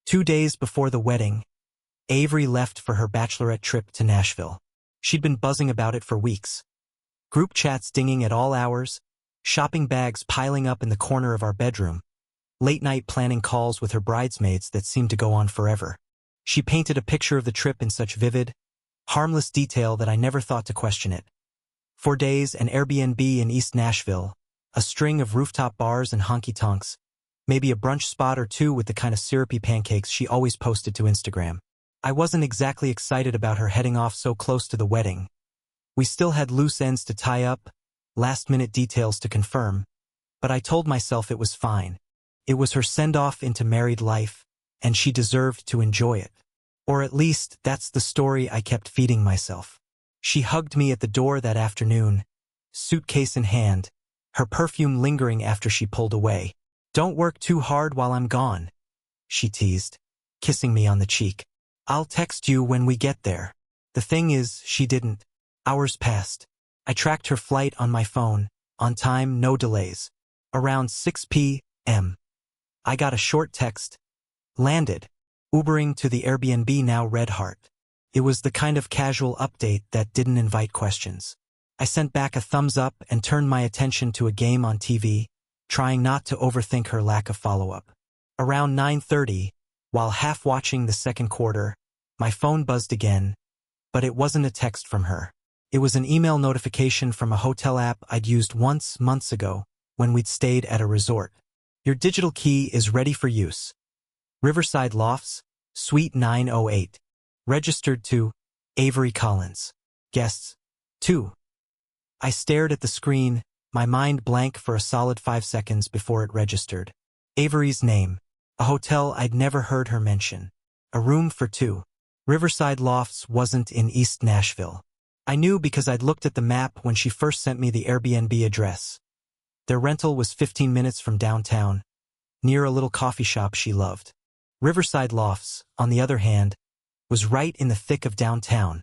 2 days before the wedding, Avery left for her bachelorette trip to Nashville. She'd been buzzing about it for weeks. Group chats dinging at all hours, shopping bags piling up in the corner of our bedroom, late-night planning calls with her bridesmaids that seemed to go on forever. She painted a picture of the trip in such vivid, harmless detail that I never thought to question it. 4 days, an Airbnb in East Nashville, a string of rooftop bars and honky-tonks, maybe a brunch spot or two with the kind of syrupy pancakes she always posted to Instagram. I wasn't exactly excited about her heading off so close to the wedding. We still had loose ends to tie up, last-minute details to confirm, but I told myself it was fine. It was her send-off into married life, and she deserved to enjoy it. Or at least, that's the story I kept feeding myself. She hugged me at the door that afternoon, suitcase in hand, her perfume lingering after she pulled away. "Don't work too hard while I'm gone," she teased, kissing me on the cheek. "I'll text you when we get there." The thing is, she didn't. Hours passed. I tracked her flight on my phone, on time, no delays. Around 6 p.m. I got a short text. "Landed. Ubering to the Airbnb now, red heart." It was the kind of casual update that didn't invite questions. I sent back a thumbs up and turned my attention to a game on TV, trying not to overthink her lack of follow-up. Around 9:30, while half watching the second quarter, my phone buzzed again, but it wasn't a text from her. It was an email notification from a hotel app I'd used once months ago when we'd stayed at a resort. "Your digital key is ready for use. Riverside Lofts, Suite 908. Registered to Avery Collins. Guests 2." I stared at the screen, my mind blank for a solid 5 seconds before it registered. Avery's name. A hotel I'd never heard her mention. A room for 2. Riverside Lofts wasn't in East Nashville. I knew because I'd looked at the map when she first sent me the Airbnb address. Their rental was 15 minutes from downtown, near a little coffee shop she loved. Riverside Lofts, on the other hand, was right in the thick of downtown,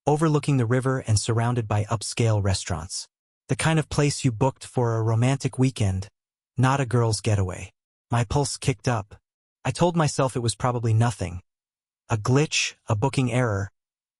overlooking the river and surrounded by upscale restaurants. The kind of place you booked for a romantic weekend, not a girl's getaway. My pulse kicked up. I told myself it was probably nothing. A glitch, a booking error.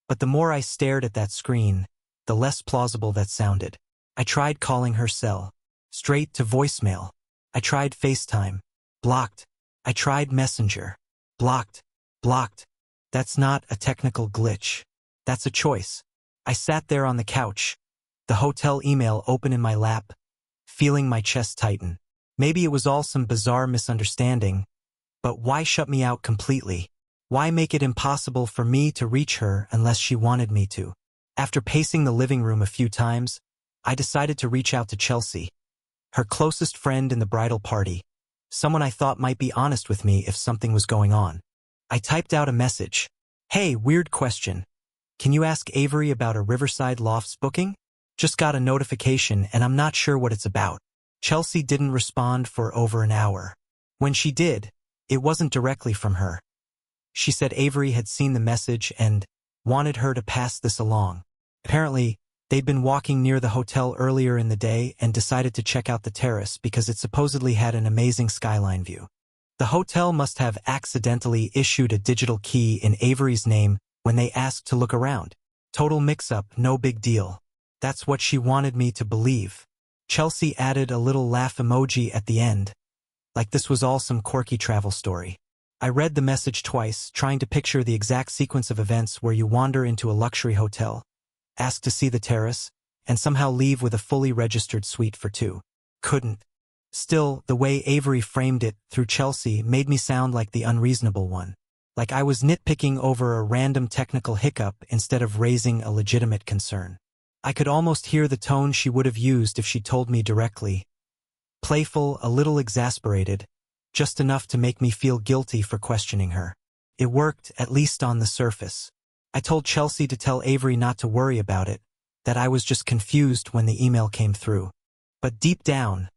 But the more I stared at that screen, the less plausible that sounded. I tried calling her cell. Straight to voicemail. I tried FaceTime. Blocked. I tried Messenger. Blocked. Blocked. That's not a technical glitch. That's a choice. I sat there on the couch, the hotel email open in my lap, feeling my chest tighten. Maybe it was all some bizarre misunderstanding, but why shut me out completely? Why make it impossible for me to reach her unless she wanted me to? After pacing the living room a few times, I decided to reach out to Chelsea, her closest friend in the bridal party, someone I thought might be honest with me if something was going on. I typed out a message. "Hey, weird question. Can you ask Avery about a Riverside Lofts booking? Just got a notification and I'm not sure what it's about." Chelsea didn't respond for over an hour. When she did, it wasn't directly from her. She said Avery had seen the message and wanted her to pass this along. Apparently, they'd been walking near the hotel earlier in the day and decided to check out the terrace because it supposedly had an amazing skyline view. The hotel must have accidentally issued a digital key in Avery's name when they asked to look around. Total mix-up, no big deal. That's what she wanted me to believe. Chelsea added a little laugh emoji at the end, like this was all some quirky travel story. I read the message twice, trying to picture the exact sequence of events where you wander into a luxury hotel, ask to see the terrace, and somehow leave with a fully registered suite for 2. Couldn't. Still, the way Avery framed it through Chelsea made me sound like the unreasonable one. Like I was nitpicking over a random technical hiccup instead of raising a legitimate concern. I could almost hear the tone she would have used if she told me directly. Playful, a little exasperated, just enough to make me feel guilty for questioning her. It worked, at least on the surface. I told Chelsea to tell Avery not to worry about it, that I was just confused when the email came through. But deep down,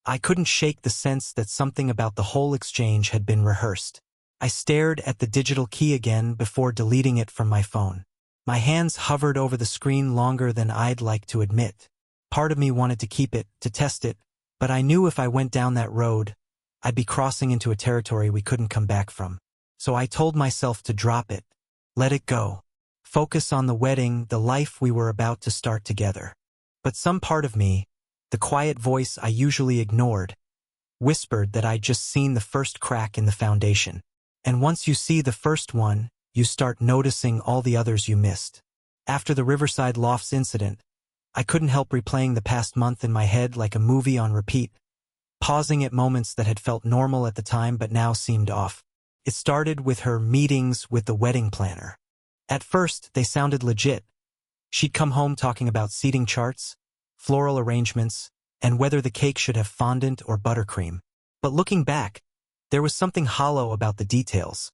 I couldn't shake the sense that something about the whole exchange had been rehearsed. I stared at the digital key again before deleting it from my phone. My hands hovered over the screen longer than I'd like to admit. Part of me wanted to keep it, to test it, but I knew if I went down that road, I'd be crossing into a territory we couldn't come back from. So I told myself to drop it. Let it go. Focus on the wedding, the life we were about to start together. But some part of me, the quiet voice I usually ignored, whispered that I'd just seen the first crack in the foundation. And once you see the first one, you start noticing all the others you missed. After the Riverside Lofts incident, I couldn't help replaying the past month in my head like a movie on repeat, pausing at moments that had felt normal at the time but now seemed off. It started with her meetings with the wedding planner. At first, they sounded legit. She'd come home talking about seating charts, floral arrangements, and whether the cake should have fondant or buttercream. But looking back, there was something hollow about the details,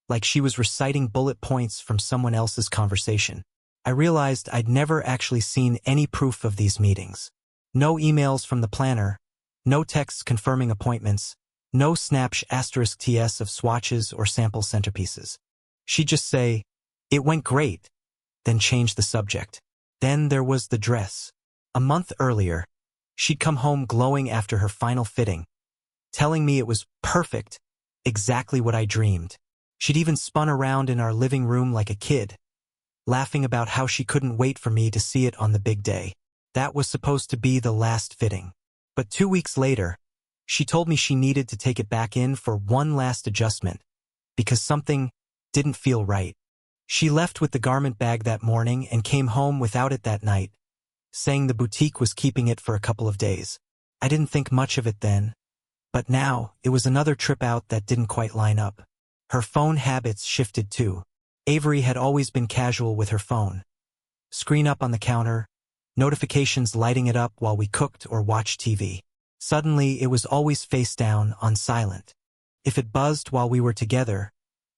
like she was reciting bullet points from someone else's conversation. I realized I'd never actually seen any proof of these meetings. No emails from the planner, no texts confirming appointments, no snapsh *TS of swatches or sample centerpieces. She'd just say, "It went great," then change the subject. Then there was the dress. A month earlier, she'd come home glowing after her final fitting, telling me it was perfect, exactly what I dreamed. She'd even spun around in our living room like a kid, laughing about how she couldn't wait for me to see it on the big day. That was supposed to be the last fitting. But 2 weeks later, she told me she needed to take it back in for one last adjustment, because something didn't feel right. She left with the garment bag that morning and came home without it that night, saying the boutique was keeping it for a couple of days. I didn't think much of it then, but now it was another trip out that didn't quite line up. Her phone habits shifted too. Avery had always been casual with her phone. Screen up on the counter, notifications lighting it up while we cooked or watched TV. Suddenly, it was always face down on silent. If it buzzed while we were together,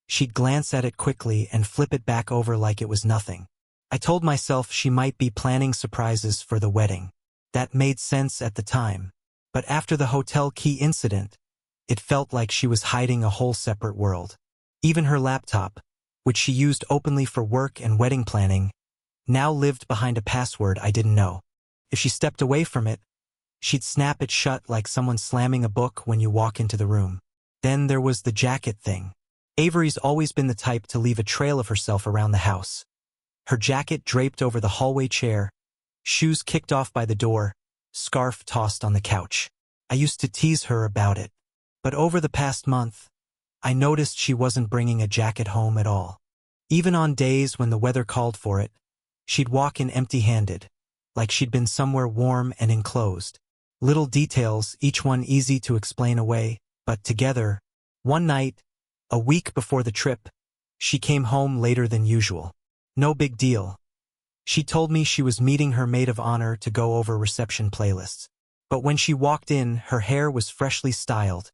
she'd glance at it quickly and flip it back over like it was nothing. I told myself she might be planning surprises for the wedding. That made sense at the time. But after the hotel key incident, it felt like she was hiding a whole separate world. Even her laptop, which she used openly for work and wedding planning, now lived behind a password I didn't know. If she stepped away from it, she'd snap it shut like someone slamming a book when you walk into the room. Then there was the jacket thing. Avery's always been the type to leave a trail of herself around the house. Her jacket draped over the hallway chair, shoes kicked off by the door, scarf tossed on the couch. I used to tease her about it. But over the past month, I noticed she wasn't bringing a jacket home at all. Even on days when the weather called for it, she'd walk in empty-handed, like she'd been somewhere warm and enclosed. Little details, each one easy to explain away, but together, one night, a week before the trip, she came home later than usual. No big deal. She told me she was meeting her maid of honor to go over reception playlists. But when she walked in, her hair was freshly styled,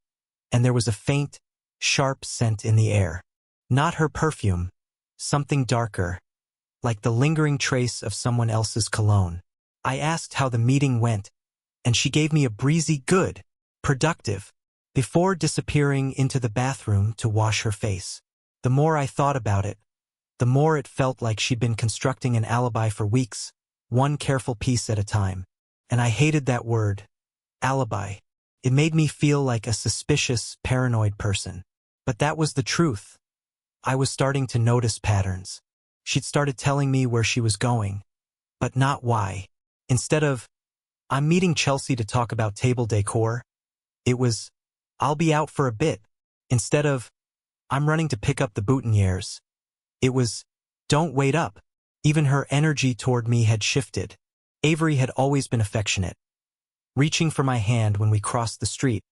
and there was a faint, sharp scent in the air. Not her perfume, something darker, like the lingering trace of someone else's cologne. I asked how the meeting went, and she gave me a breezy good, productive, before disappearing into the bathroom to wash her face. The more I thought about it, the more it felt like she'd been constructing an alibi for weeks, one careful piece at a time. And I hated that word, alibi. It made me feel like a suspicious, paranoid person. But that was the truth. I was starting to notice patterns. She'd started telling me where she was going, but not why. Instead of, "I'm meeting Chelsea to talk about table decor," it was, "I'll be out for a bit." Instead of, "I'm running to pick up the boutonnieres," it was, "Don't wait up." Even her energy toward me had shifted. Avery had always been affectionate, reaching for my hand when we crossed the street,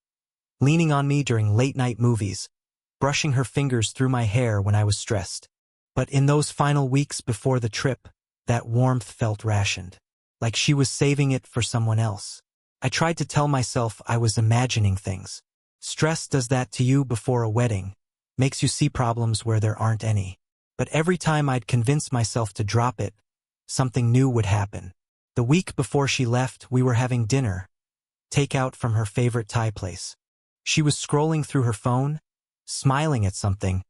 leaning on me during late-night movies, brushing her fingers through my hair when I was stressed. But in those final weeks before the trip, that warmth felt rationed, like she was saving it for someone else. I tried to tell myself I was imagining things. Stress does that to you before a wedding, makes you see problems where there aren't any. But every time I'd convince myself to drop it, something new would happen. The week before she left, we were having dinner, takeout from her favorite Thai place. She was scrolling through her phone, smiling at something,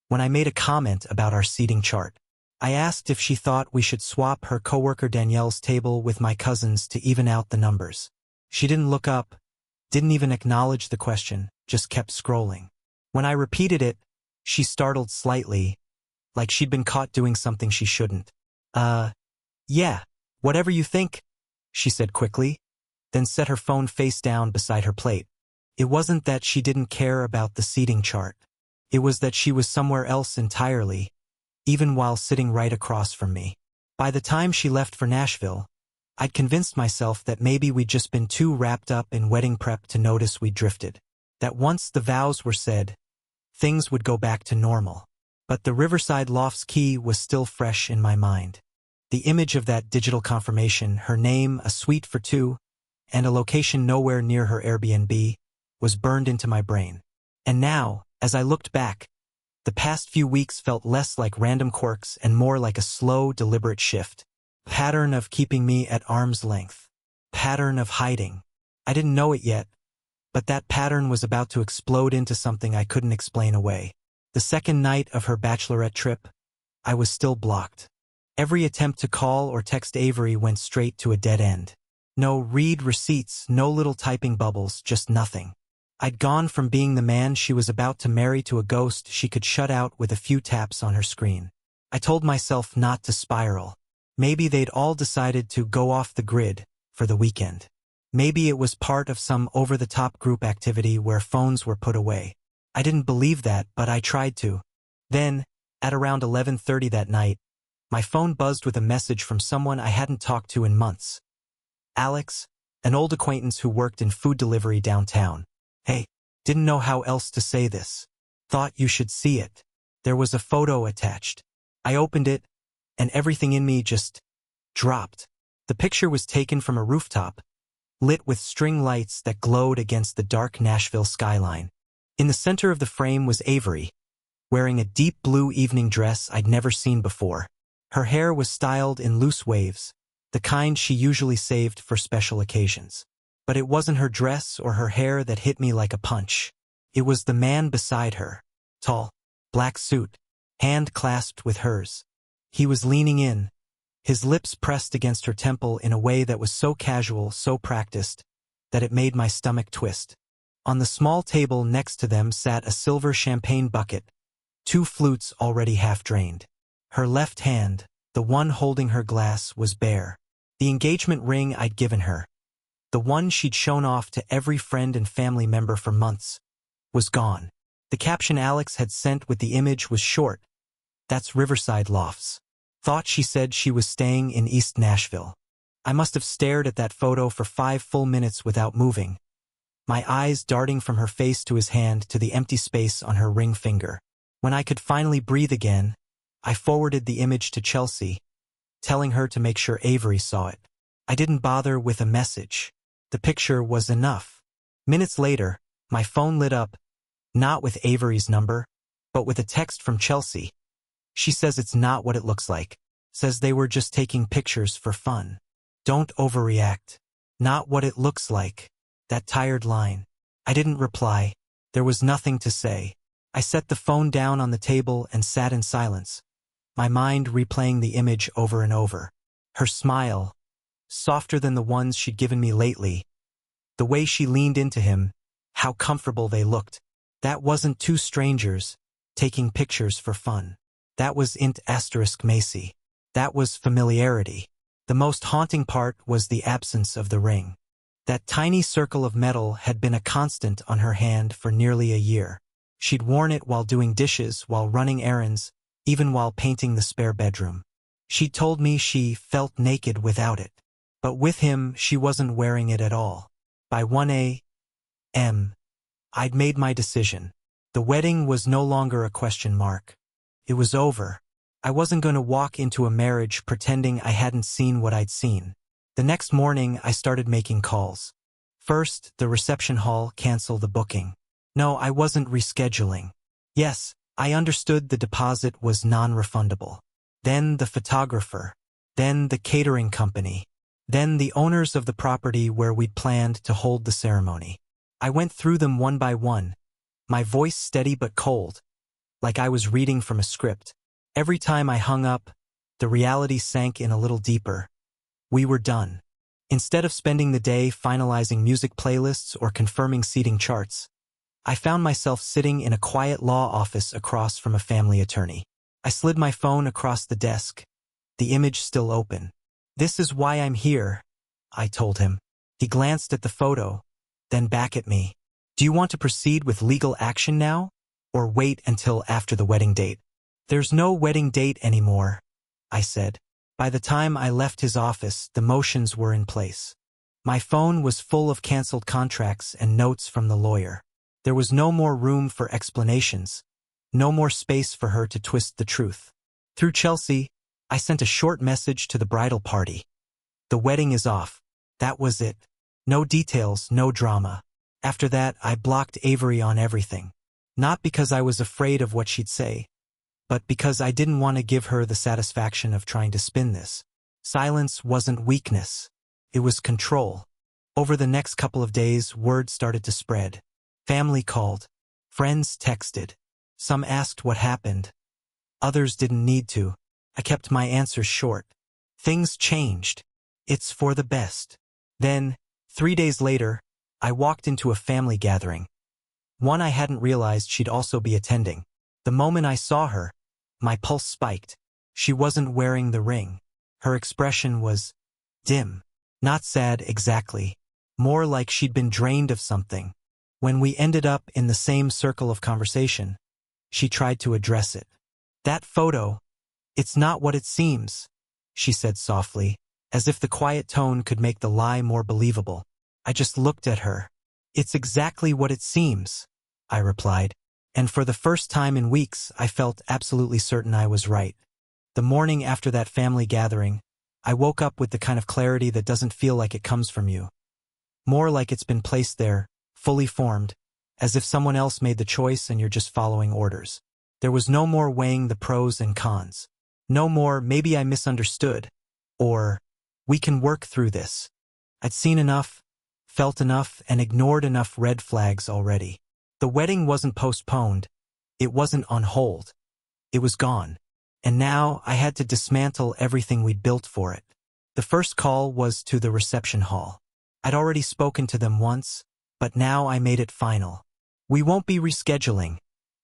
when I made a comment about our seating chart. I asked if she thought we should swap her coworker Danielle's table with my cousin's to even out the numbers. She didn't look up, didn't even acknowledge the question, just kept scrolling. When I repeated it, She startled slightly, like she'd been caught doing something she shouldn't. Yeah, whatever you think, she said quickly, then set her phone face down beside her plate. It wasn't that she didn't care about the seating chart. It was that she was somewhere else entirely, even while sitting right across from me. By the time she left for Nashville, I'd convinced myself that maybe we'd just been too wrapped up in wedding prep to notice we'd drifted. That once the vows were said, things would go back to normal. But the Riverside Lofts key was still fresh in my mind. The image of that digital confirmation, her name, a suite for two, and a location nowhere near her Airbnb, was burned into my brain. And now, as I looked back, the past few weeks felt less like random quirks and more like a slow, deliberate shift. Pattern of keeping me at arm's length. Pattern of hiding. I didn't know it yet, but that pattern was about to explode into something I couldn't explain away. The second night of her Bachelorette trip, I was still blocked. Every attempt to call or text Avery went straight to a dead end. No read receipts, no little typing bubbles, just nothing. I'd gone from being the man she was about to marry to a ghost she could shut out with a few taps on her screen. I told myself not to spiral. Maybe they'd all decided to go off the grid for the weekend. Maybe it was part of some over-the-top group activity where phones were put away. I didn't believe that, but I tried to. Then, at around 11:30 that night, my phone buzzed with a message from someone I hadn't talked to in months. Alex, an old acquaintance who worked in food delivery downtown. Hey, didn't know how else to say this. Thought you should see it. There was a photo attached. I opened it, and everything in me just dropped. The picture was taken from a rooftop, lit with string lights that glowed against the dark Nashville skyline. In the center of the frame was Avery, wearing a deep blue evening dress I'd never seen before. Her hair was styled in loose waves, the kind she usually saved for special occasions. But it wasn't her dress or her hair that hit me like a punch. It was the man beside her. Tall, black suit, hand clasped with hers. He was leaning in, his lips pressed against her temple in a way that was so casual, so practiced, that it made my stomach twist. On the small table next to them sat a silver champagne bucket, two flutes already half drained. Her left hand, the one holding her glass, was bare. The engagement ring I'd given her, the one she'd shown off to every friend and family member for months, was gone. The caption Alex had sent with the image was short. That's Riverside Lofts. Thought she said she was staying in East Nashville. I must have stared at that photo for 5 full minutes without moving, my eyes darting from her face to his hand to the empty space on her ring finger. When I could finally breathe again, I forwarded the image to Chelsea, telling her to make sure Avery saw it. I didn't bother with a message. The picture was enough. Minutes later, my phone lit up, not with Avery's number, but with a text from Chelsea. She says it's not what it looks like. Says they were just taking pictures for fun. Don't overreact. Not what it looks like. That tired line. I didn't reply. There was nothing to say. I set the phone down on the table and sat in silence, my mind replaying the image over and over. Her smile, softer than the ones she'd given me lately. The way she leaned into him, how comfortable they looked. That wasn't two strangers taking pictures for fun. That was int asterisk Macy. That was familiarity. The most haunting part was the absence of the ring. That tiny circle of metal had been a constant on her hand for nearly a year. She'd worn it while doing dishes, while running errands, even while painting the spare bedroom. She'd told me she felt naked without it. But with him, she wasn't wearing it at all. By 1 a.m., I'd made my decision. The wedding was no longer a question mark. It was over. I wasn't going to walk into a marriage pretending I hadn't seen what I'd seen. The next morning, I started making calls. First, the reception hall canceled the booking. No, I wasn't rescheduling. Yes, I understood the deposit was non-refundable. Then the photographer. Then the catering company. Then the owners of the property where we'd planned to hold the ceremony. I went through them one by one, my voice steady but cold, like I was reading from a script. Every time I hung up, the reality sank in a little deeper. We were done. Instead of spending the day finalizing music playlists or confirming seating charts, I found myself sitting in a quiet law office across from a family attorney. I slid my phone across the desk, the image still open. "This is why I'm here," I told him. He glanced at the photo, then back at me. "Do you want to proceed with legal action now, or wait until after the wedding date?" "There's no wedding date anymore," I said. By the time I left his office, the motions were in place. My phone was full of canceled contracts and notes from the lawyer. There was no more room for explanations, no more space for her to twist the truth. Through Chelsea, I sent a short message to the bridal party. "The wedding is off." That was it. No details, no drama. After that, I blocked Avery on everything. Not because I was afraid of what she'd say, but because I didn't want to give her the satisfaction of trying to spin this. Silence wasn't weakness. It was control. Over the next couple of days, word started to spread. Family called. Friends texted. Some asked what happened. Others didn't need to. I kept my answers short. Things changed. It's for the best. Then, 3 days later, I walked into a family gathering. One I hadn't realized she'd also be attending. The moment I saw her, my pulse spiked. She wasn't wearing the ring. Her expression was dim. Not sad exactly. More like she'd been drained of something. When we ended up in the same circle of conversation, she tried to address it. "That photo, it's not what it seems," she said softly, as if the quiet tone could make the lie more believable. I just looked at her. "It's exactly what it seems," I replied, and for the first time in weeks I felt absolutely certain I was right. The morning after that family gathering, I woke up with the kind of clarity that doesn't feel like it comes from you. More like it's been placed there, fully formed, as if someone else made the choice and you're just following orders. There was no more weighing the pros and cons. No more, "Maybe I misunderstood," or "We can work through this." I'd seen enough, felt enough, and ignored enough red flags already. The wedding wasn't postponed. It wasn't on hold. It was gone. And now I had to dismantle everything we'd built for it. The first call was to the reception hall. I'd already spoken to them once, but now I made it final. "We won't be rescheduling,"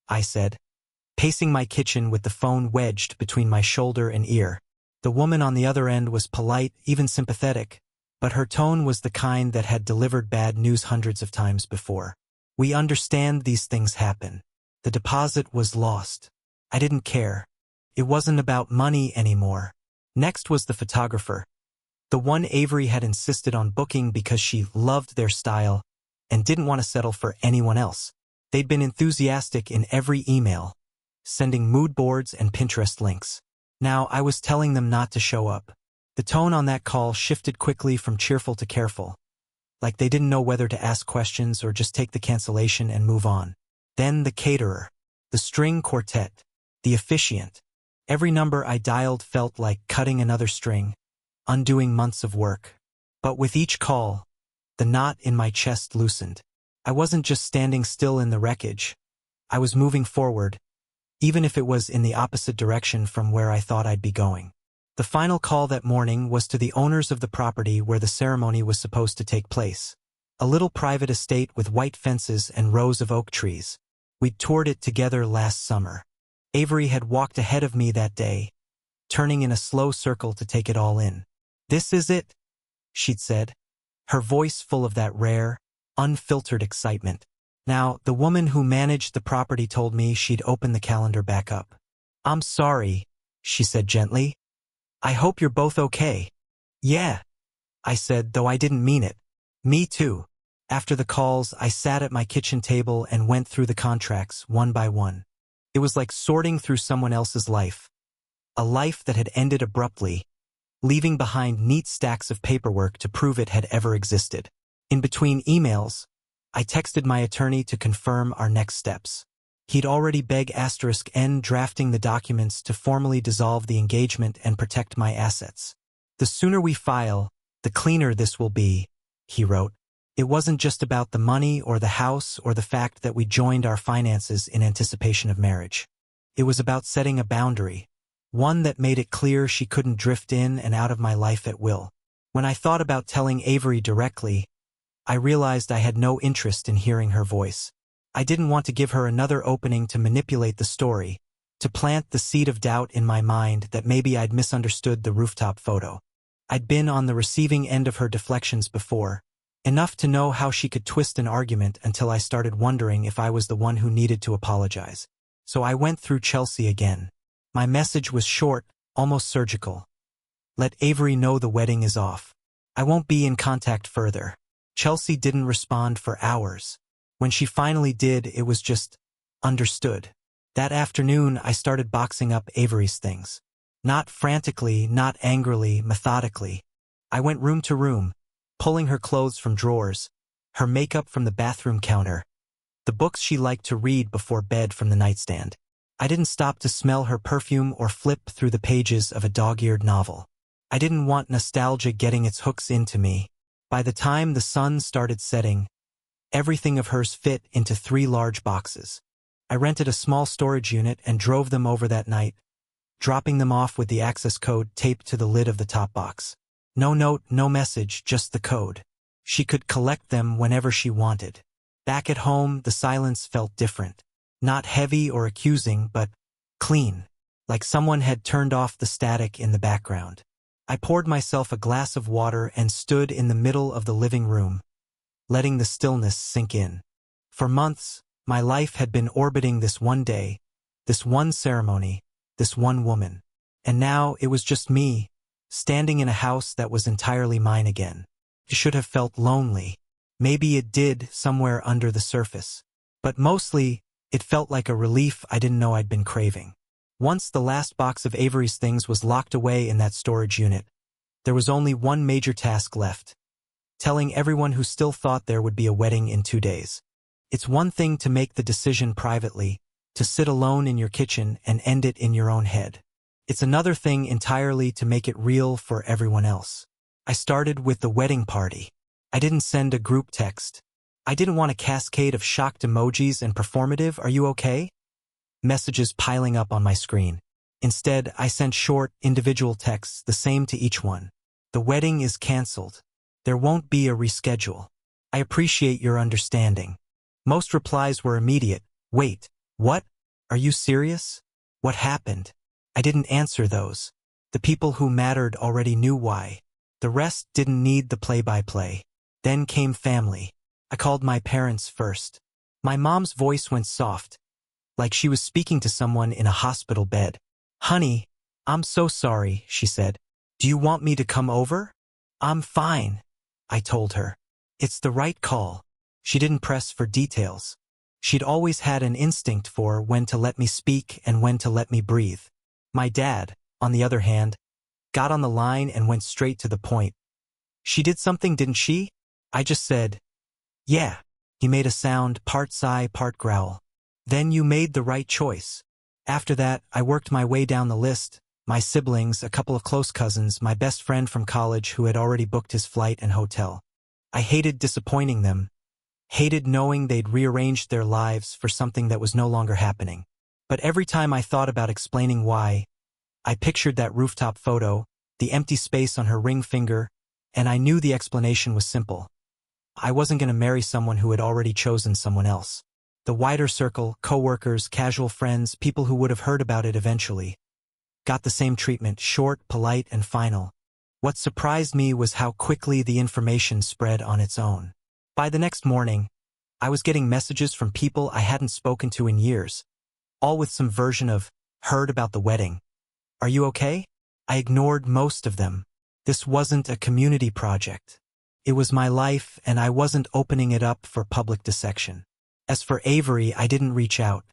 I said, pacing my kitchen with the phone wedged between my shoulder and ear. The woman on the other end was polite, even sympathetic, but her tone was the kind that had delivered bad news hundreds of times before. "We understand these things happen." The deposit was lost. I didn't care. It wasn't about money anymore. Next was the photographer. The one Avery had insisted on booking because she loved their style and didn't want to settle for anyone else. They'd been enthusiastic in every email, sending mood boards and Pinterest links. Now I was telling them not to show up. The tone on that call shifted quickly from cheerful to careful, like they didn't know whether to ask questions or just take the cancellation and move on. Then the caterer, the string quartet, the officiant. Every number I dialed felt like cutting another string, undoing months of work. But with each call, the knot in my chest loosened. I wasn't just standing still in the wreckage. I was moving forward, even if it was in the opposite direction from where I thought I'd be going. The final call that morning was to the owners of the property where the ceremony was supposed to take place. A little private estate with white fences and rows of oak trees. We'd toured it together last summer. Avery had walked ahead of me that day, turning in a slow circle to take it all in. "This is it," she'd said, her voice full of that rare, unfiltered excitement. Now, the woman who managed the property told me she'd open the calendar back up. "I'm sorry," she said gently. "I hope you're both okay." "Yeah," I said, though I didn't mean it. "Me too." After the calls, I sat at my kitchen table and went through the contracts one by one. It was like sorting through someone else's life. A life that had ended abruptly, leaving behind neat stacks of paperwork to prove it had ever existed. In between emails, I texted my attorney to confirm our next steps. He'd already *N drafting the documents to formally dissolve the engagement and protect my assets. "The sooner we file, the cleaner this will be," he wrote. It wasn't just about the money or the house or the fact that we joined our finances in anticipation of marriage. It was about setting a boundary, one that made it clear she couldn't drift in and out of my life at will. When I thought about telling Avery directly, I realized I had no interest in hearing her voice. I didn't want to give her another opening to manipulate the story, to plant the seed of doubt in my mind that maybe I'd misunderstood the rooftop photo. I'd been on the receiving end of her deflections before, enough to know how she could twist an argument until I started wondering if I was the one who needed to apologize. So I went through Chelsea again. My message was short, almost surgical. Let Avery know the wedding is off. I won't be in contact further. Chelsea didn't respond for hours. When she finally did, it was just understood. That afternoon, I started boxing up Avery's things. Not frantically, not angrily, methodically. I went room to room, pulling her clothes from drawers, her makeup from the bathroom counter, the books she liked to read before bed from the nightstand. I didn't stop to smell her perfume or flip through the pages of a dog-eared novel. I didn't want nostalgia getting its hooks into me. By the time the sun started setting, everything of hers fit into 3 large boxes. I rented a small storage unit and drove them over that night, dropping them off with the access code taped to the lid of the top box. No note, no message, just the code. She could collect them whenever she wanted. Back at home, the silence felt different. Not heavy or accusing, but clean, like someone had turned off the static in the background. I poured myself a glass of water and stood in the middle of the living room, letting the stillness sink in. For months, my life had been orbiting this one day, this one ceremony, this one woman. And now it was just me, standing in a house that was entirely mine again. It should have felt lonely. Maybe it did somewhere under the surface. But mostly, it felt like a relief I didn't know I'd been craving. Once the last box of Avery's things was locked away in that storage unit, there was only one major task left: telling everyone who still thought there would be a wedding in 2 days. It's one thing to make the decision privately, to sit alone in your kitchen and end it in your own head. It's another thing entirely to make it real for everyone else. I started with the wedding party. I didn't send a group text. I didn't want a cascade of shocked emojis and performative "Are you okay?" messages piling up on my screen. Instead, I sent short, individual texts, the same to each one. The wedding is canceled. There won't be a reschedule. I appreciate your understanding. Most replies were immediate. Wait, what? Are you serious? What happened? I didn't answer those. The people who mattered already knew why. The rest didn't need the play-by-play. Then came family. I called my parents first. My mom's voice went soft, like she was speaking to someone in a hospital bed. "Honey, I'm so sorry," she said. "Do you want me to come over?" "I'm fine," I told her. It's the right call. She didn't press for details. She'd always had an instinct for when to let me speak and when to let me breathe. My dad, on the other hand, got on the line and went straight to the point. "She did something, didn't she?" I just said, "Yeah." He made a sound, part sigh, part growl. "Then you made the right choice." After that, I worked my way down the list. My siblings, a couple of close cousins, my best friend from college who had already booked his flight and hotel. I hated disappointing them, hated knowing they'd rearranged their lives for something that was no longer happening. But every time I thought about explaining why, I pictured that rooftop photo, the empty space on her ring finger, and I knew the explanation was simple. I wasn't going to marry someone who had already chosen someone else. The wider circle, coworkers, casual friends, people who would have heard about it eventually, got the same treatment, short, polite, and final. What surprised me was how quickly the information spread on its own. By the next morning, I was getting messages from people I hadn't spoken to in years, all with some version of, "Heard about the wedding. Are you okay?" I ignored most of them. This wasn't a community project. It was my life, and I wasn't opening it up for public dissection. As for Avery, I didn't reach out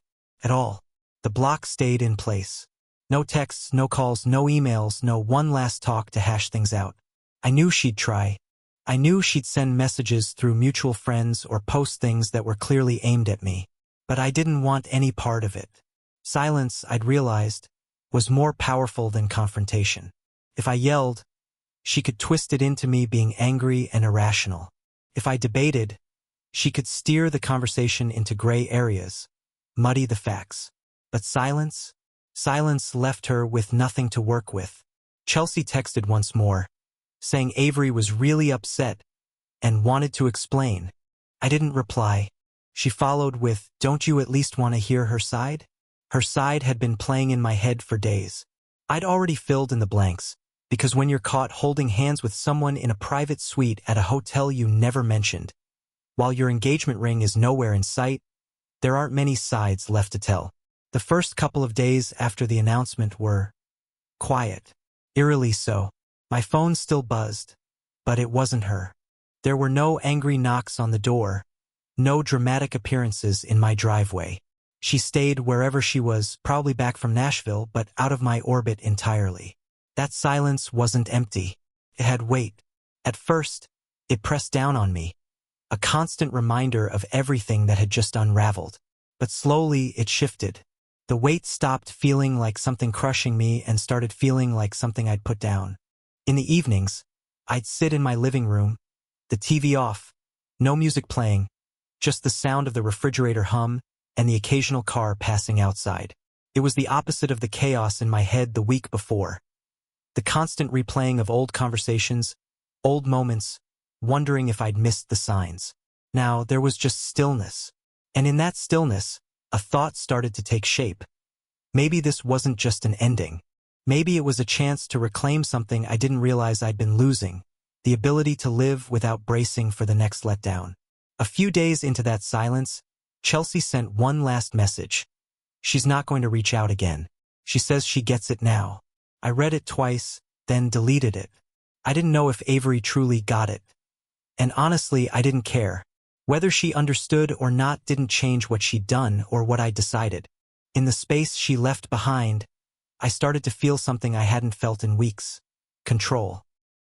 at all. The block stayed in place. No texts, no calls, no emails, no one last talk to hash things out. I knew she'd try. I knew she'd send messages through mutual friends or post things that were clearly aimed at me. But I didn't want any part of it. Silence, I'd realized, was more powerful than confrontation. If I yelled, she could twist it into me being angry and irrational. If I debated, she could steer the conversation into gray areas, muddy the facts. But silence left her with nothing to work with. Chelsea texted once more, saying Avery was really upset and wanted to explain. I didn't reply. She followed with, "Don't you at least want to hear her side?" Her side had been playing in my head for days. I'd already filled in the blanks, because when you're caught holding hands with someone in a private suite at a hotel you never mentioned, while your engagement ring is nowhere in sight, there aren't many sides left to tell. The first couple of days after the announcement were quiet, eerily so. My phone still buzzed, but it wasn't her. There were no angry knocks on the door, no dramatic appearances in my driveway. She stayed wherever she was, probably back from Nashville, but out of my orbit entirely. That silence wasn't empty. It had weight. At first, it pressed down on me, a constant reminder of everything that had just unraveled. But slowly it shifted. The weight stopped feeling like something crushing me and started feeling like something I'd put down. In the evenings, I'd sit in my living room, the TV off, no music playing, just the sound of the refrigerator hum and the occasional car passing outside. It was the opposite of the chaos in my head the week before. The constant replaying of old conversations, old moments, wondering if I'd missed the signs. Now there was just stillness. And in that stillness, a thought started to take shape. Maybe this wasn't just an ending. Maybe it was a chance to reclaim something I didn't realize I'd been losing, the ability to live without bracing for the next letdown. A few days into that silence, Chelsea sent one last message. She's not going to reach out again. She says she gets it now. I read it twice, then deleted it. I didn't know if Avery truly got it. And honestly, I didn't care. Whether she understood or not didn't change what she'd done or what I'd decided. In the space she left behind, I started to feel something I hadn't felt in weeks. Control.